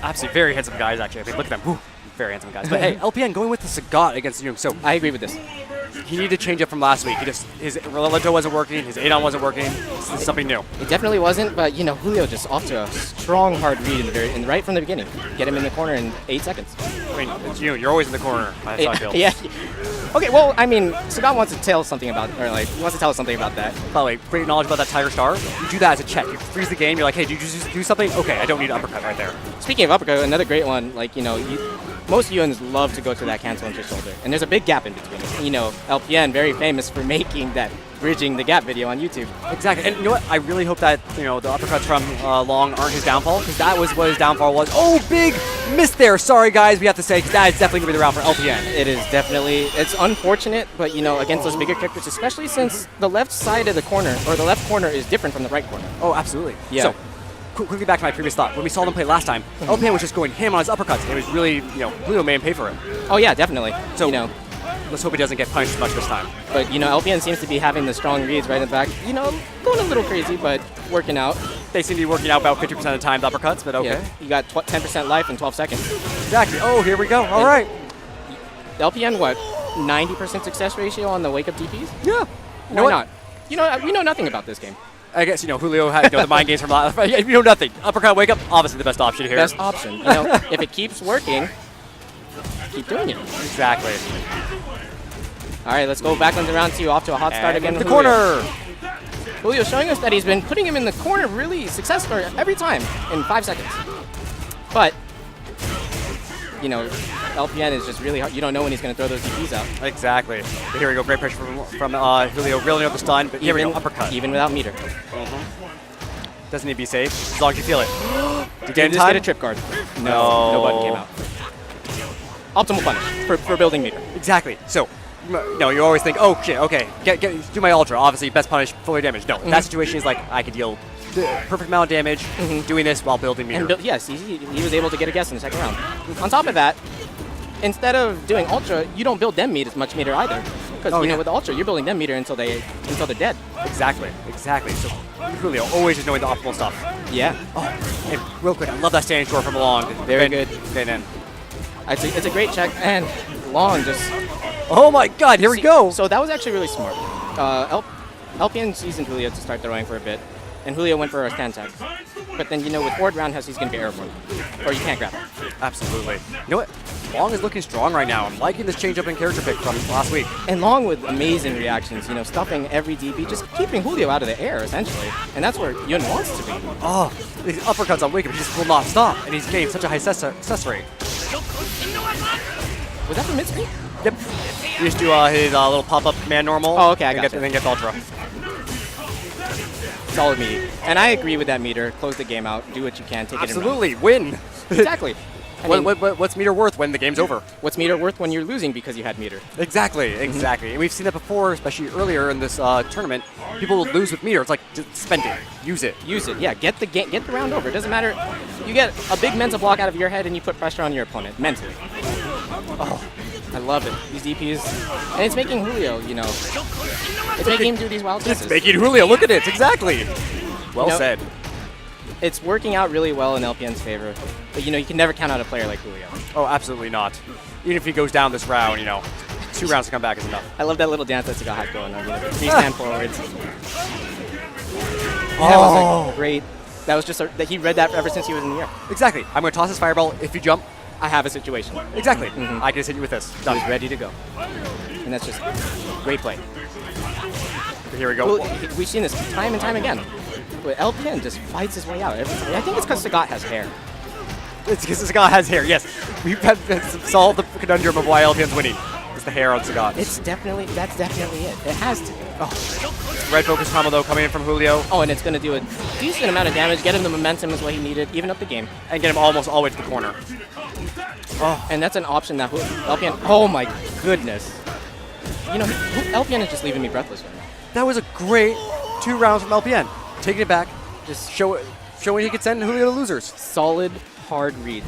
Absolutely, very handsome guys, actually. I mean, look at them. Whew, very handsome guys. But hey, LPN going with the Sagat against Noom. So I agree with this. he needed to change up from last week. His Relento wasn't working, his Adon wasn't working. This is something new. It definitely wasn't, but you know, Julio just off to a strong, hard read right from the beginning. Get him in the corner in 8 seconds. I mean, it's you. You're always in the corner. That's how I feel. Yeah. Okay, well, I mean, Sagat wants to tell us something about, he wants to tell us something about that. By the way, great knowledge about that Tiger Star. You do that as a check. You freeze the game. You're like, hey, did you just do something? Okay, I don't need an uppercut right there. Speaking of uppercut, another great one. Like, you know, most UNs love to go to that cancel into shoulder, and there's a big gap in between. You know, LPN very famous for making that bridging the gap video on YouTube. Exactly, and you know what? I really hope that the uppercuts from Long aren't his downfall, because that was what his downfall was. Oh, big miss there. Sorry, guys, we have to say, because that is definitely going to be the route for LPN. It is definitely. It's unfortunate, but you know, against those bigger characters, especially since the left side of the corner, or the left corner, is different from the right corner. Oh, absolutely. Yeah. So, quickly back to my previous thought. When we saw them play last time, LPN was just going ham on his uppercuts. It was really, Julio made him pay for it. Oh yeah, definitely. So, you know, let's hope he doesn't get punished much this time. But, you know, LPN seems to be having the strong reads right in the back. You know, going a little crazy, but working out. They seem to be working out about 50% of the time, the uppercuts, but okay. Yeah. You got 10% life in 12 seconds. Exactly. Oh, here we go. All right. LPN, what, 90% success ratio on the wake-up DPs? Yeah. Why not? You know, we know nothing about this game. I guess, Julio had the mind games from last. You know nothing. Uppercut, wake up, obviously the best option here. Best option. You know, if it keeps working, keep doing it. Exactly. All right, let's go back into round 2. Off to a hot start again. The corner. Julio showing us that he's been putting him in the corner really successful every time in 5 seconds. But, you know, LPN is just really hard. You don't know when he's going to throw those DPs out. Exactly. But here we go. Great pressure from Julio. Really know the stun, but here we go. Uppercut. Even without meter. Doesn't need to be safe, as long as you feel it. Did you just get a trip guard? No. No button came out. Optimal punish for building meter. Exactly. So, you always think, oh shit, okay, do my ultra. Obviously, best punish, fully damage. No, that situation is like I could deal the perfect amount of damage doing this while building meter. And yes, he was able to get a guess in the second round. On top of that, instead of doing ultra, you don't build them much meter either. Because you know, with ultra, you're building them meter until they're dead. Exactly. So Julio always just knowing the optimal stuff. Yeah. Oh, and real quick, I love that standing short from Long. Very good. Been in. It's a great check, and Long just. Oh my God! Here we go. So that was actually really smart. LPN seasoned Julio to start throwing for a bit, and Julio went for a stand tag. But then, you know, with forward roundhouse, he's going to be airborne, or you can't grab him. Absolutely. You know what? Long is looking strong right now. I'm liking this change up in character pick from last week. And Long with amazing reactions, you know, stuffing every DP, just keeping Julio out of the air, essentially. And that's where Yun wants to be. Oh, these uppercuts on Wake-Up just will not stop, and he's getting such a high success rate. Was that from mid-screen? Yep. He just do his little pop-up command normal. Oh, okay, I got and then get the ultra. Solid meter. And I agree with that meter. Close the game out. Do what you can. Take Absolutely. Win. Exactly. I mean, what's meter worth when the game's over? What's meter worth when you're losing because you had meter? Exactly. And we've seen that before, especially earlier in this tournament. People will lose with meter. It's like, just spend it. Use it. Yeah, get the round over. It doesn't matter. You get a big mental block out of your head and you put pressure on your opponent mentally. Oh, I love it. These DPs. And it's making Julio, you know, it's making him do these wild guesses. It's making Julio. Look at it. Exactly. Well said. It's working out really well in LPN's favor. But, you know, you can never count out a player like Julio. Oh, absolutely not. Even if he goes down this round, you know, 2 rounds to come back is enough. I love that little dance that Sagat had going on. You know, 3 stand forwards. Oh. That was like great. That was just that he read that ever since he was in the air. Exactly. I'm going to toss this fireball. If you jump, I have a situation. Exactly. I can just hit you with this. Done. He's ready to go. And that's just great play. Here we go. Well, we've seen this time and time again. But LPN just fights his way out every time. I think it's because Sagat has hair. It's because Sagat has hair, yes. We've solved the conundrum of why LPN's winning. It's the hair on Sagat. That's definitely it. It has to be. Oh. Red focus combo, though, coming in from Julio. Oh, and it's going to do a decent amount of damage. Get him the momentum is what he needed. Even up the game. And get him almost all the way to the corner. Oh. And that's an option that LPN... Oh, my goodness. You know, LPN is just leaving me breathless right now. That was a great 2 rounds from LPN. Taking it back, just showing he could send Julio to losers. Solid, hard reads.